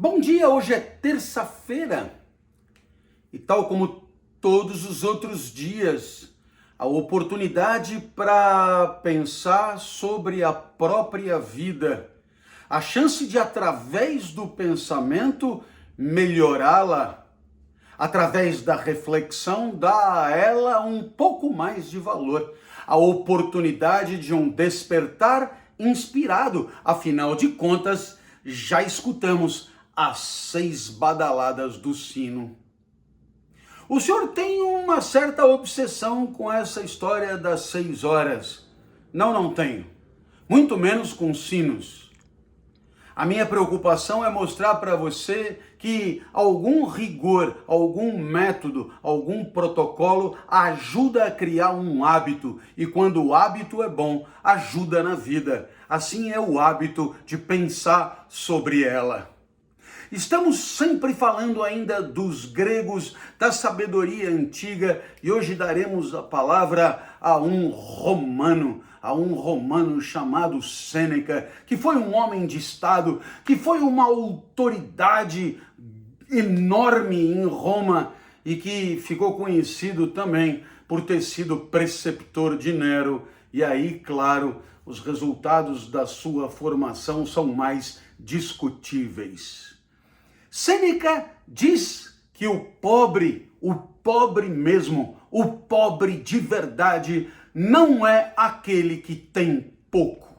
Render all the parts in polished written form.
Bom dia, hoje é terça-feira e tal como todos os outros dias, a oportunidade para pensar sobre a própria vida, a chance de através do pensamento melhorá-la, através da reflexão dar a ela um pouco mais de valor, a oportunidade de um despertar inspirado, afinal de contas, já escutamos as 6 badaladas do sino. O senhor tem uma certa obsessão com essa história das 6 horas. Não tenho. Muito menos com sinos. A minha preocupação é mostrar para você que algum rigor, algum método, algum protocolo ajuda a criar um hábito. E quando o hábito é bom, ajuda na vida. Assim é o hábito de pensar sobre ela. Estamos sempre falando ainda dos gregos, da sabedoria antiga, e hoje daremos a palavra a um romano chamado Sêneca, que foi um homem de Estado, que foi uma autoridade enorme em Roma e que ficou conhecido também por ter sido preceptor de Nero. E aí, claro, os resultados da sua formação são mais discutíveis. Sêneca diz que o pobre mesmo, o pobre de verdade, não é aquele que tem pouco.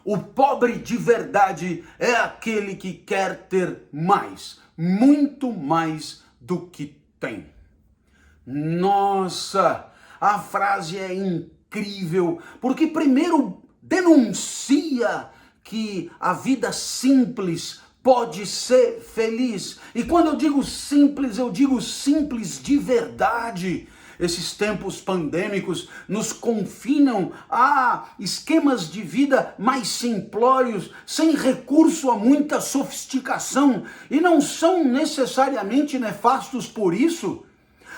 O pobre de verdade é aquele que quer ter mais, muito mais do que tem. Nossa, a frase é incrível, porque primeiro denuncia que a vida simples pode ser feliz. E quando eu digo simples de verdade. Esses tempos pandêmicos nos confinam a esquemas de vida mais simplórios, sem recurso a muita sofisticação, e não são necessariamente nefastos por isso.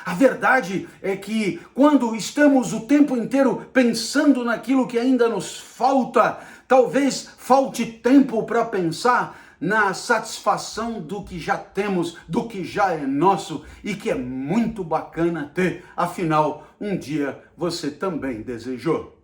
A verdade é que quando estamos o tempo inteiro pensando naquilo que ainda nos falta, talvez falte tempo para pensar na satisfação do que já temos, do que já é nosso e que é muito bacana ter, afinal, um dia você também desejou.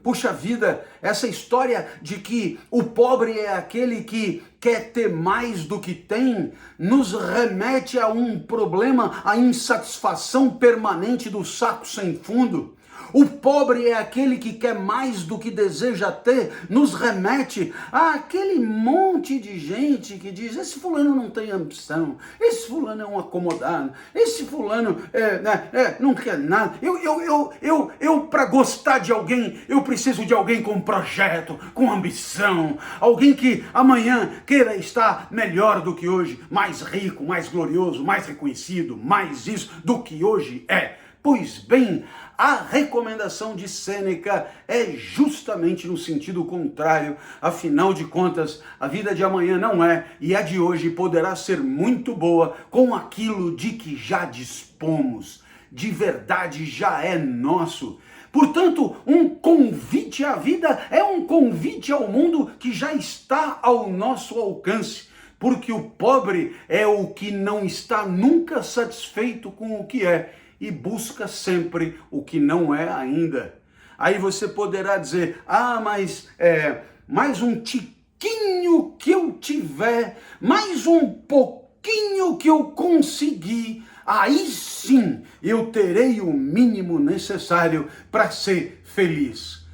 Puxa vida, essa história de que o pobre é aquele que quer ter mais do que tem, nos remete a um problema, a insatisfação permanente do saco sem fundo. O pobre é aquele que quer mais do que deseja ter, nos remete àquele monte de gente que diz: esse fulano não tem ambição, esse fulano é um acomodado, esse fulano não quer nada. Eu para gostar de alguém, eu preciso de alguém com projeto, com ambição, alguém que amanhã queira estar melhor do que hoje, mais rico, mais glorioso, mais reconhecido, mais isso do que hoje é. Pois bem, a recomendação de Sêneca é justamente no sentido contrário. Afinal de contas, a vida de amanhã não é, e a de hoje poderá ser muito boa com aquilo de que já dispomos. De verdade já é nosso. Portanto, um convite à vida é um convite ao mundo que já está ao nosso alcance. Porque o pobre é o que não está nunca satisfeito com o que é e busca sempre o que não é ainda. Aí você poderá dizer: mas mais um tiquinho que eu tiver, mais um pouquinho que eu conseguir, aí sim eu terei o mínimo necessário para ser feliz.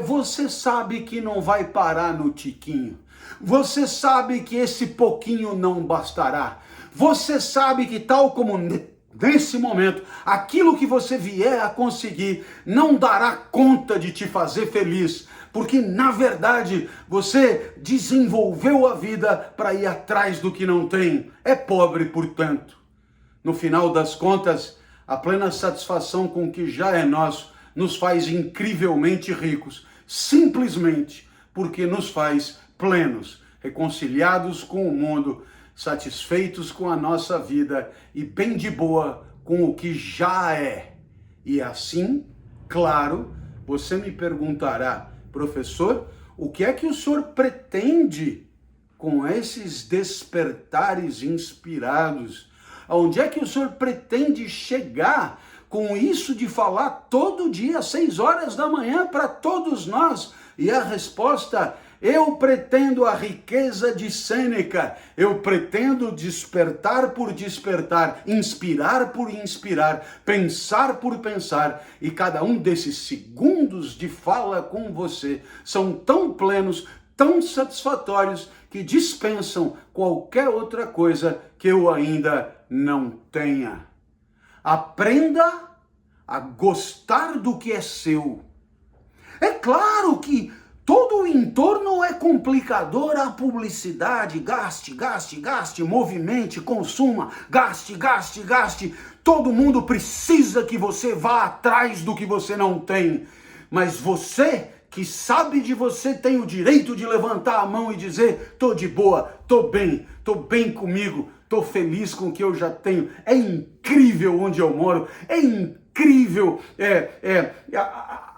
Você sabe que não vai parar no tiquinho. Você sabe que esse pouquinho não bastará. Você sabe que, tal como nesse momento, aquilo que você vier a conseguir não dará conta de te fazer feliz, porque na verdade você desenvolveu a vida para ir atrás do que não tem. É pobre, portanto. No final das contas, a plena satisfação com o que já é nosso nos faz incrivelmente ricos, simplesmente porque nos faz plenos, reconciliados com o mundo, satisfeitos com a nossa vida e bem de boa com o que já é. E assim, claro, você me perguntará: professor, o que é que o senhor pretende com esses despertares inspirados? Aonde é que o Senhor pretende chegar com isso de falar todo dia às 6 horas da manhã para todos nós? E a resposta: eu pretendo a riqueza de Sêneca, eu pretendo despertar por despertar, inspirar por inspirar, pensar por pensar, e cada um desses segundos de fala com você são tão plenos, tão satisfatórios, que dispensam qualquer outra coisa que eu ainda não tenha. Aprenda a gostar do que é seu. É claro que todo o entorno é complicador, a publicidade, gaste, gaste, gaste, movimente, consuma, gaste, gaste, gaste. Todo mundo precisa que você vá atrás do que você não tem. Mas você que sabe de você tem o direito de levantar a mão e dizer: tô de boa, tô bem comigo, tô feliz com o que eu já tenho. É incrível onde eu moro, é incrível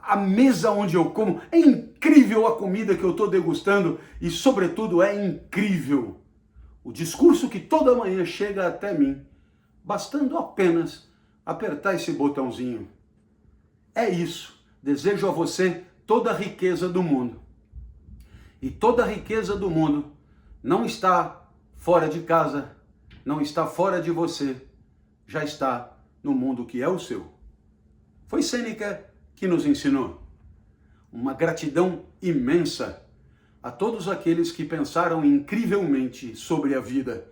a mesa onde eu como, é incrível a comida que eu estou degustando e, sobretudo, é incrível o discurso que toda manhã chega até mim, bastando apenas apertar esse botãozinho. É isso. Desejo a você toda a riqueza do mundo. E toda a riqueza do mundo não está fora de casa, não está fora de você, já está no mundo que é o seu. Foi Sêneca que nos ensinou. Uma gratidão imensa a todos aqueles que pensaram incrivelmente sobre a vida.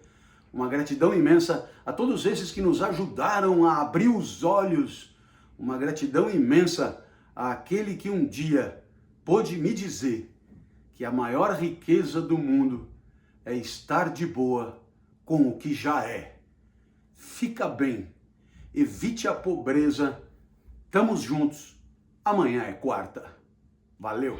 Uma gratidão imensa a todos esses que nos ajudaram a abrir os olhos. Uma gratidão imensa àquele que um dia pôde me dizer que a maior riqueza do mundo é estar de boa com o que já é. Fica bem, evite a pobreza, estamos juntos. Amanhã é quarta. Valeu!